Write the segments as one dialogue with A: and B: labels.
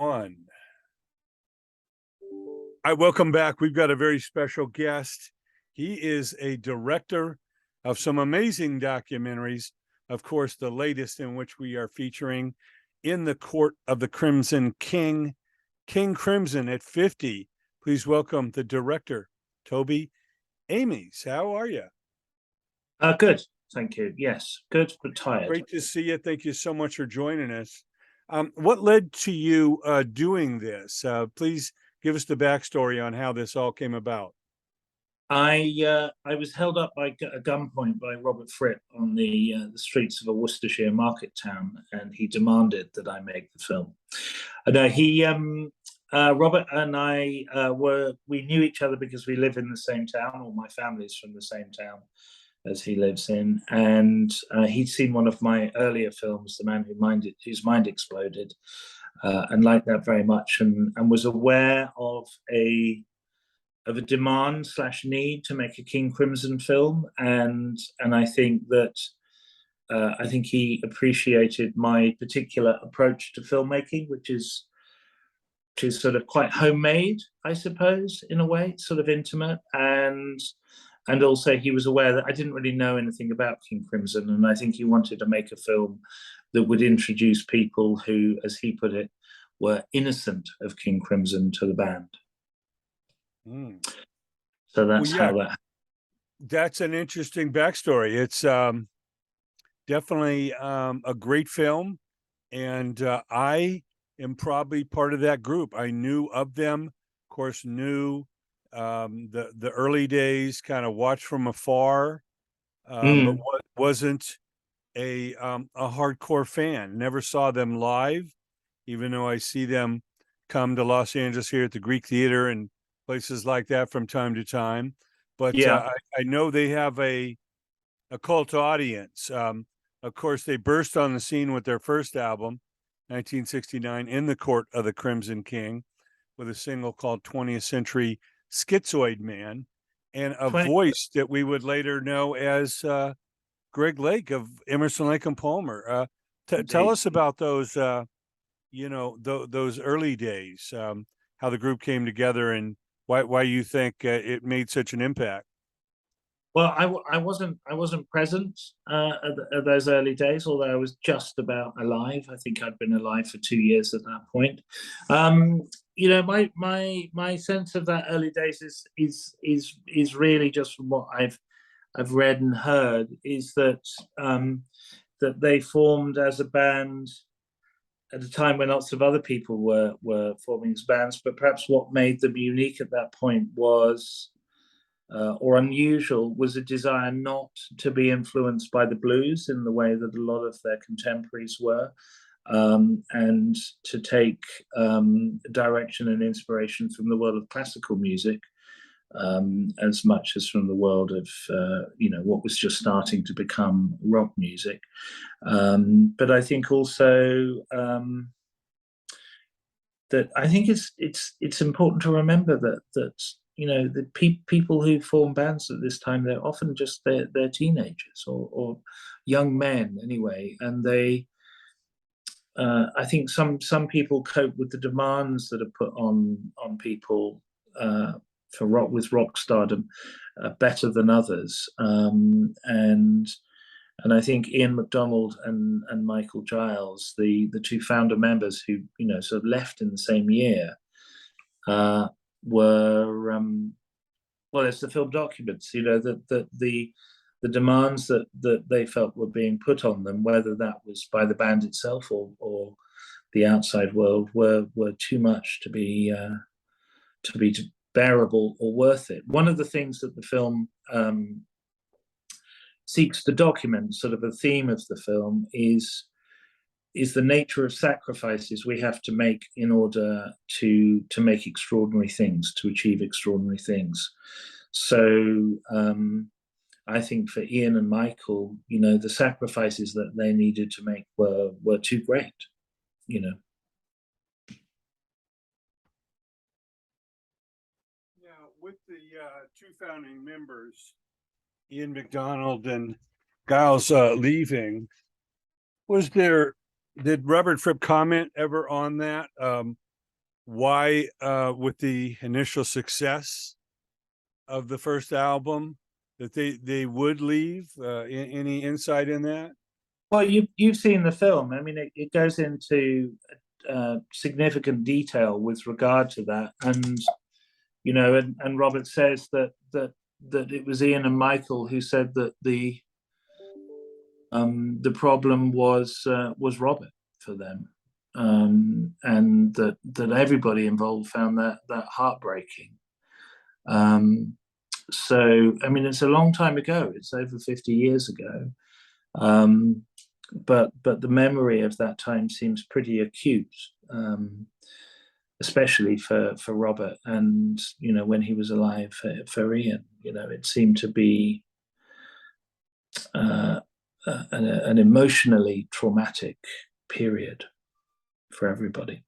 A: One. I welcome back. We've got a very special guest. He is a director of some amazing documentaries. Of course, the latest in which we are featuring In the Court of the Crimson King, King Crimson at 50. Please welcome the director, Toby Amies. How are you?
B: Good, thank you. Yes, good, but tired.
A: Great to see you. Thank you so much for joining us. What led to you doing this? Please give us the backstory on how this all came about.
B: I was held up by a gunpoint by Robert Fripp on the streets of a Worcestershire market town, and he demanded that I make the film. Robert and I we knew each other because we live in the same town, or my family's from the same town as he lives in, and he'd seen one of my earlier films, The Man Whose Mind Exploded, and liked that very much, and was aware of a demand / need to make a King Crimson film, and I think that he appreciated my particular approach to filmmaking, which is sort of quite homemade, I suppose, in a way, sort of intimate, and also he was aware that I didn't really know anything about King Crimson, and I think he wanted to make a film that would introduce people who, as he put it, were innocent of King Crimson to the band. So that's how that.
A: That's an interesting backstory. It's definitely a great film, and I am probably part of that group. I knew of them, of course, knew the early days, kind of watched from afar, but wasn't a hardcore fan. Never saw them live, even though I see them come to Los Angeles here at the Greek Theater and places like that from time to time. But I know they have a cult audience. Of course, they burst on the scene with their first album, 1969, In the Court of the Crimson King, with a single called 20th Century Schizoid Man, and a voice that we would later know as Greg Lake of Emerson, Lake and Palmer. Tell us about those, those early days, how the group came together, and why you think it made such an impact.
B: Well, I wasn't present at those early days, although I was just about alive. I think I'd been alive for 2 years at that point. My sense of that early days is really just from what I've read and heard, is that that they formed as a band at a time when lots of other people were forming as bands, but perhaps what made them unique at that point was, or unusual, was a desire not to be influenced by the blues in the way that a lot of their contemporaries were, and to take direction and inspiration from the world of classical music, as much as from the world of what was just starting to become rock music. But I think also that I think it's important to remember that the people who form bands at this time, they're often just they're teenagers or young men anyway, and they I think some people cope with the demands that are put on people for rock stardom better than others, and I think Ian MacDonald and Michael Giles, the two founder members who sort of left in the same year, were well, as the film documents, that the demands that they felt were being put on them, whether that was by the band itself or the outside world, were too much to be bearable or worth it. One of the things that the film seeks to document, sort of a theme of the film, is the nature of sacrifices we have to make in order to make extraordinary things, to achieve extraordinary things. So I think for Ian and Michael, the sacrifices that they needed to make were too great,
A: Now, with the two founding members, Ian MacDonald and Giles leaving, did Robert Fripp comment ever on that? why, with the initial success of the first album, that they would leave? Any insight in that?
B: Well, you've seen the film. I mean, it goes into significant detail with regard to that, and and Robert says that it was Ian and Michael who said that the problem was Robert for them, and that everybody involved found that heartbreaking. So I mean, it's a long time ago. It's over 50 years ago. But the memory of that time seems pretty acute, especially for Robert, and when he was alive, for Ian. It seemed to be an emotionally traumatic period for everybody.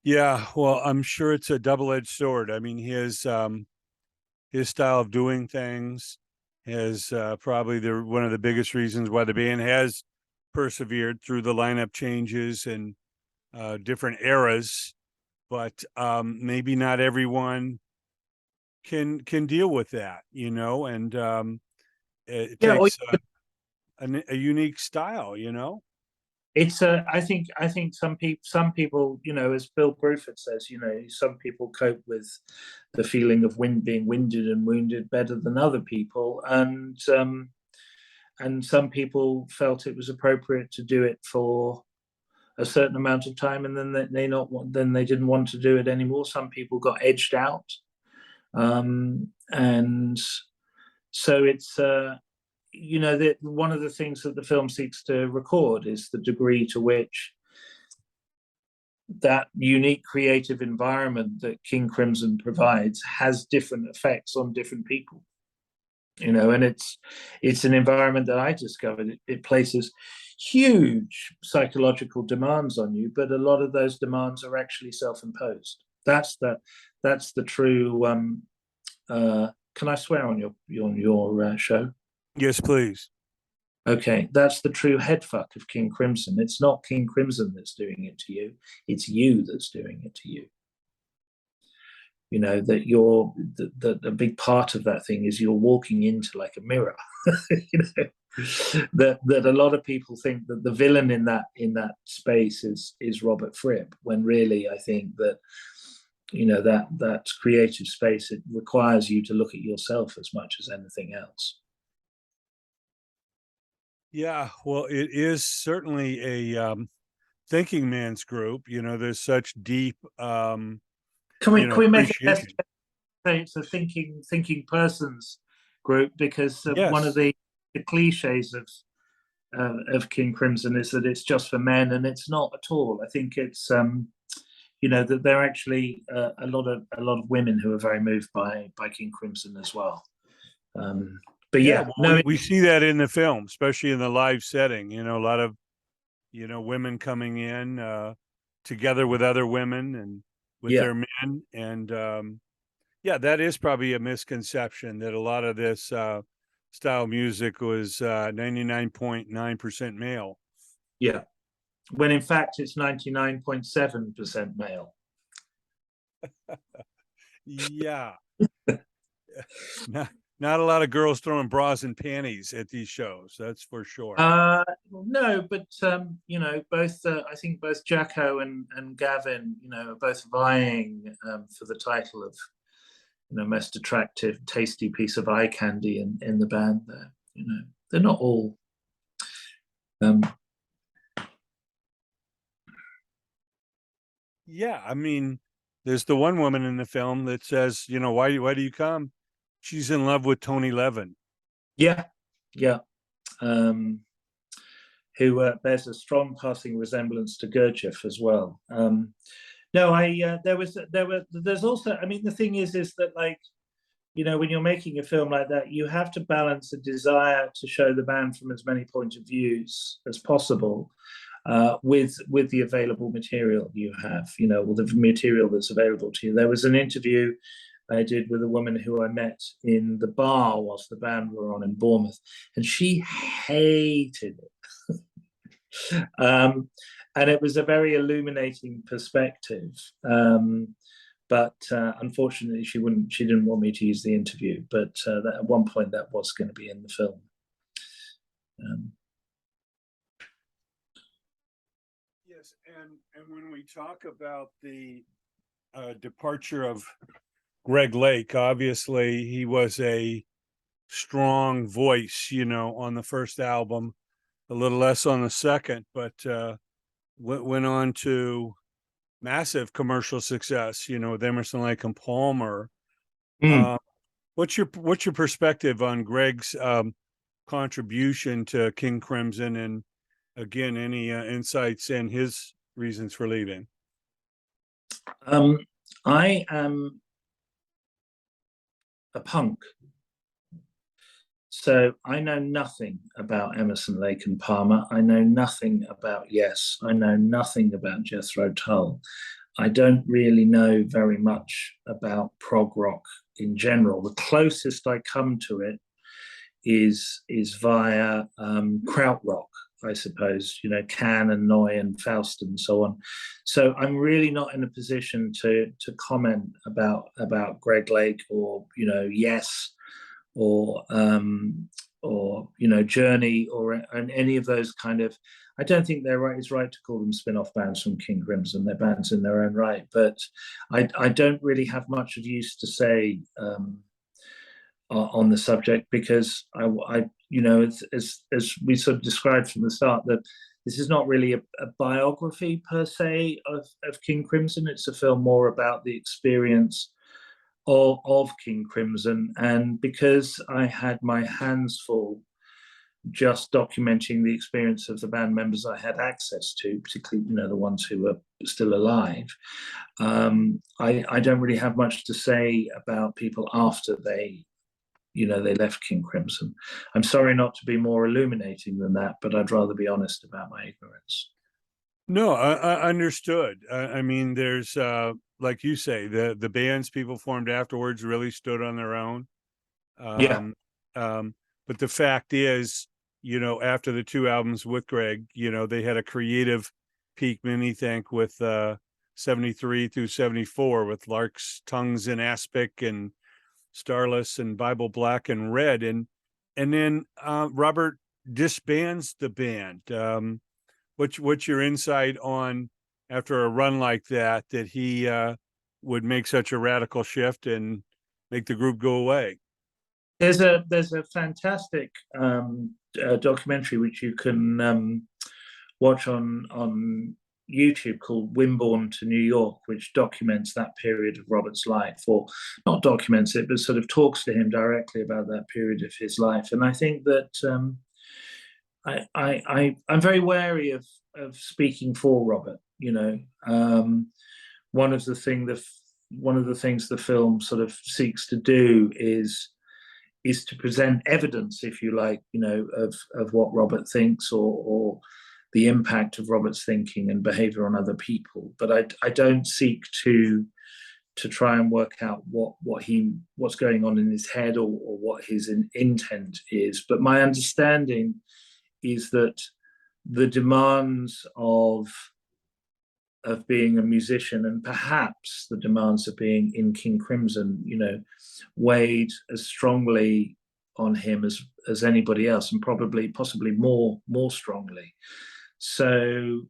A: Yeah, well, I'm sure it's a double-edged sword. I mean, his style of doing things is probably one of the biggest reasons why the band has persevered through the lineup changes and different eras. But maybe not everyone can deal with that, and it
B: Yeah,
A: takes a unique style.
B: it's I think some people, as Bill Bruford says, some people cope with the feeling of being winded and wounded better than other people, and some people felt it was appropriate to do it for a certain amount of time, and then they didn't want to do it anymore. Some people got edged out, and so it's one of the things that the film seeks to record is the degree to which that unique creative environment that King Crimson provides has different effects on different people. And it's an environment that I discovered. It places huge psychological demands on you, but a lot of those demands are actually self-imposed. That's the true. Can I swear on your show?
A: Yes, please.
B: Okay, that's the true headfuck of King Crimson. It's not King Crimson that's doing it to you; it's you that's doing it to you. That a big part of that thing is you're walking into like a mirror. That a lot of people think that the villain in that space is Robert Fripp, when really I think that that creative space, it requires you to look at yourself as much as anything else.
A: Yeah, well, it is certainly a thinking man's group. There's such deep
B: Can we make it less,
A: appreciation.
B: say it's a thinking person's group, because one of
A: Yes.
B: the cliches of King Crimson is that it's just for men, and it's not at all. I think it's that there are actually a lot of women who are very moved by King Crimson as well. But
A: Yeah,
B: yeah,
A: well,
B: no,
A: we see that in the film, especially in the live setting. A lot of women coming in together with other women and with
B: yeah,
A: their men, and yeah, that is probably a misconception that a lot of this style music was 99.9% male.
B: yeah. When in fact it's 99.7% male.
A: Yeah. Not a lot of girls throwing bras and panties at these shows, that's for sure.
B: No, but both I think both Jacko and Gavin, are both vying for the title of most attractive, tasty piece of eye candy in the band. There, they're not all.
A: Yeah, I mean, there's the one woman in the film that says, why do you come? She's in love with Tony Levin.
B: Yeah, yeah. Who bears a strong passing resemblance to Gurdjieff as well. No, there's also. I mean, the thing is that, like, when you're making a film like that, you have to balance a desire to show the band from as many points of views as possible with the available material you have, or the material that's available to you. There was an interview I did with a woman who I met in the bar whilst the band were on in Bournemouth, and she hated it. and it was a very illuminating perspective. But unfortunately, she didn't want me to use the interview. But at one point, that was going to be in the film.
A: Yes, and when we talk about the departure of Greg Lake, obviously he was a strong voice, on the first album, a little less on the second, but went on to massive commercial success, with Emerson, Lake and Palmer.
B: Mm.
A: What's your perspective on Greg's contribution to King Crimson, and again, any insights and his reasons for leaving?
B: I am a punk, so I know nothing about Emerson, Lake and Palmer. I know nothing about Yes. I know nothing about Jethro Tull. I don't really know very much about prog rock in general. The closest I come to it is via krautrock, I suppose, Can and Neu and Faust and so on. So I'm really not in a position to comment about Greg Lake or Yes or Journey or any of those kind of. I don't think it's right to call them spin-off bands from King Crimson. They're bands in their own right, but I don't really have much of use to say on the subject, because I as we sort of described from the start, that this is not really a biography per se of King Crimson. It's a film more about the experience of King Crimson, and because I had my hands full just documenting the experience of the band members I had access to, particularly the ones who were still alive, I don't really have much to say about people after they left King Crimson. I'm sorry not to be more illuminating than that, but I'd rather be honest about my ignorance.
A: No, I understood. I mean, there's like you say, the bands people formed afterwards really stood on their own.
B: Yeah.
A: But the fact is, after the two albums with Greg, they had a creative peak, many think, with 73 through 74 with Lark's Tongues in Aspic and Starless and Bible Black and Red. And then Robert disbands the band. What's your insight on, after a run like that he would make such a radical shift and make the group go away?
B: There's a fantastic documentary which you can watch on YouTube called Wimborne to New York, which documents that period of Robert's life, or not documents it, but sort of talks to him directly about that period of his life. And I think that I'm very wary of speaking for Robert. One of the things the film sort of seeks to do is to present evidence, if you like, of what Robert thinks, or the impact of Robert's thinking and behavior on other people. But I don't seek to try and work out what's going on in his head, or what his intent is. But my understanding is that the demands of being a musician, and perhaps the demands of being in King Crimson, weighed as strongly on him as anybody else, and possibly more strongly. So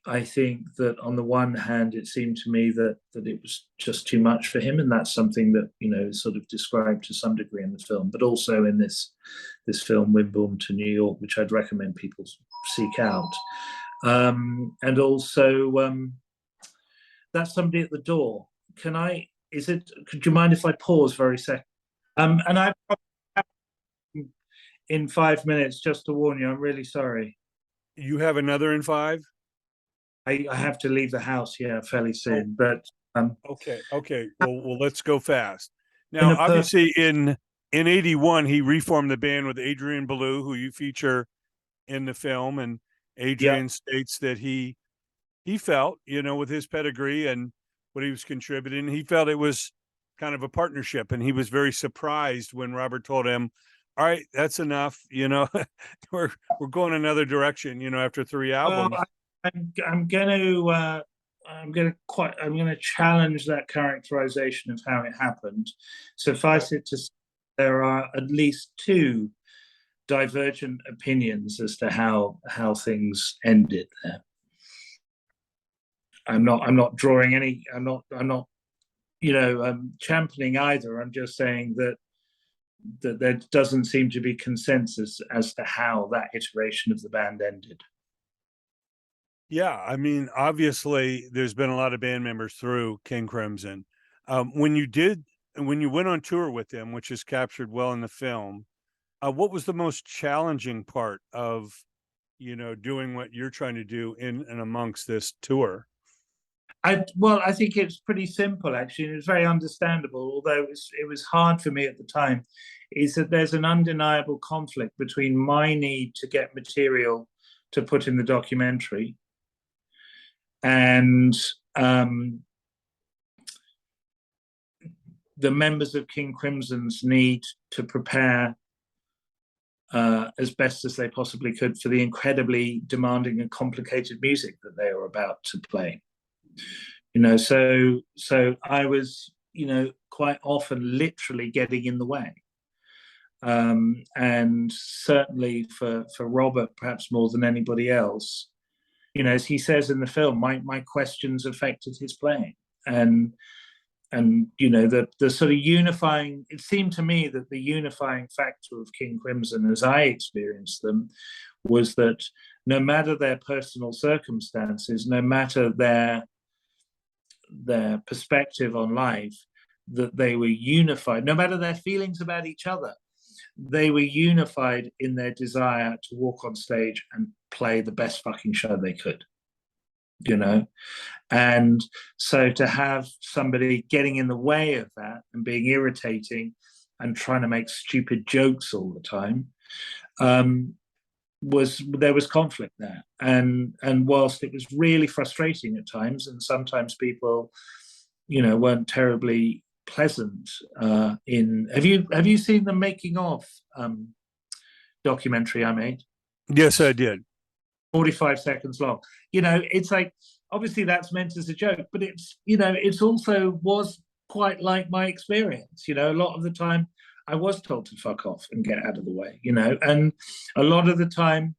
B: I think that on the one hand, it seemed to me that it was just too much for him, and that's something that is sort of described to some degree in the film, but also in this film Wimborne to New York, which I'd recommend people seek out. And also, that's somebody at the door. Could you mind if I pause very second? And I in 5 minutes, just to warn you, I'm really sorry.
A: You have another in 5?
B: I have to leave the house, fairly soon. But
A: okay. Well, let's go fast. Now, obviously, in 81, he reformed the band with Adrian Belew, who you feature in the film, and Adrian states that he felt, with his pedigree and what he was contributing, he felt it was kind of a partnership, and he was very surprised when Robert told him, all right, that's enough. We're we're going another direction. After three
B: Well,
A: albums.
B: I'm going to I'm going to challenge that characterization of how it happened.
A: Okay.
B: Suffice it to say, there are at least two divergent opinions as to how things ended there. I'm not drawing any. I'm not championing either. I'm just saying that there doesn't seem to be consensus as to how that iteration of the band ended.
A: Yeah, I mean, obviously, there's been a lot of band members through King Crimson. When you went on tour with them, which is captured well in the film, what was the most challenging part of, doing what you're trying to do in and amongst this tour?
B: I think it's pretty simple actually, and it's very understandable. Although it was hard for me at the time, is that there's an undeniable conflict between my need to get material to put in the documentary and the members of King Crimson's need to prepare as best as they possibly could for the incredibly demanding and complicated music that they were about to play. So I was, quite often literally getting in the way. And certainly for Robert, perhaps more than anybody else, as he says in the film, my questions affected his playing. And the sort of unifying, it seemed to me that the unifying factor of King Crimson as I experienced them was that no matter their personal circumstances, no matter their perspective on life, that they were unified, no matter their feelings about each other, they were unified in their desire to walk on stage and play the best fucking show they could. And so to have somebody getting in the way of that and being irritating and trying to make stupid jokes all the time, there was conflict there. And whilst it was really frustrating at times, and sometimes people, weren't terribly pleasant. Have you seen the making of documentary I made?
A: Yes, I did.
B: 45 seconds long. It's like, obviously that's meant as a joke, but it's also was quite like my experience. A lot of the time I was told to fuck off and get out of the way, and a lot of the time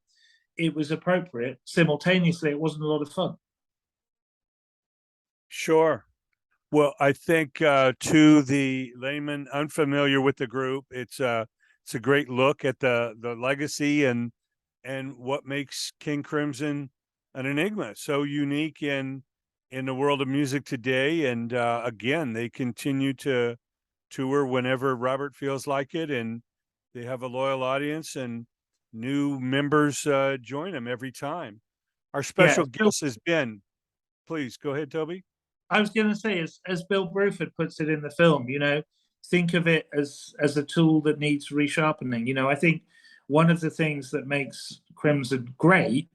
B: it was appropriate. Simultaneously, it wasn't a lot of fun.
A: Sure. Well, I think to the layman unfamiliar with the group, it's a great look at the legacy and what makes King Crimson an enigma, so unique in the world of music today. And again, they continue to tour whenever Robert feels like it, and they have a loyal audience, and new members join them every time. Our
B: Yeah,
A: special guest has been. Please go ahead, Toby.
B: I was going to say, as Bill Bruford puts it in the film, think of it as a tool that needs resharpening. I think one of the things that makes Crimson great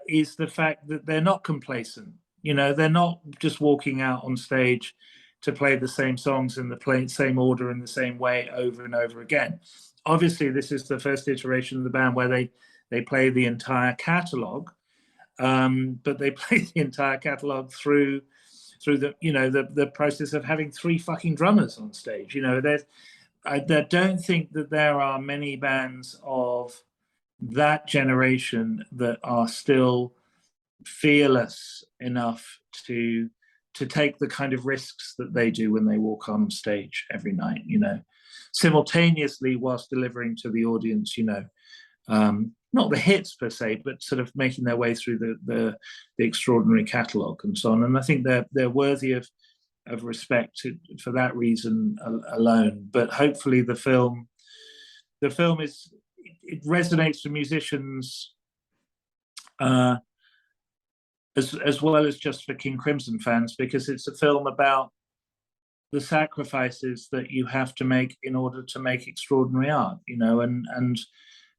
B: is the fact that they're not complacent. They're not just walking out on stage to play the same songs in the same order in the same way over and over again. Obviously, this is the first iteration of the band where they play the entire catalogue, but they play the entire catalogue through the process of having three fucking drummers on stage. I don't think that there are many bands of that generation that are still fearless enough to take the kind of risks that they do when they walk on stage every night, simultaneously whilst delivering to the audience, not the hits per se, but sort of making their way through the extraordinary catalogue and so on. And I think they're worthy of respect for that reason alone. But hopefully the film it resonates with musicians as well as just for King Crimson fans, because it's a film about the sacrifices that you have to make in order to make extraordinary art, and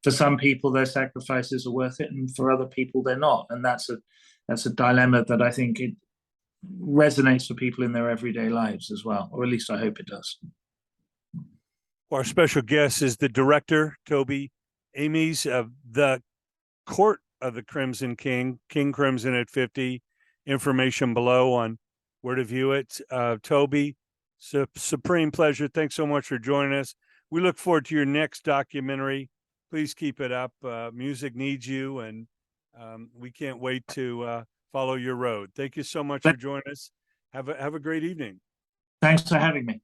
B: for some people their sacrifices are worth it, and for other people they're not. And that's a dilemma that I think it resonates for people in their everyday lives as well, or at least I hope it does.
A: Our special guest is the director, Toby Amies of The Court of the Crimson King, King Crimson at 50. Information below on where to view it. Toby, supreme pleasure. Thanks so much for joining us. We look forward to your next documentary. Please keep it up. Music needs you, and we can't wait to follow your road. Thank you so much for joining us. Have a great evening.
B: Thanks for having me.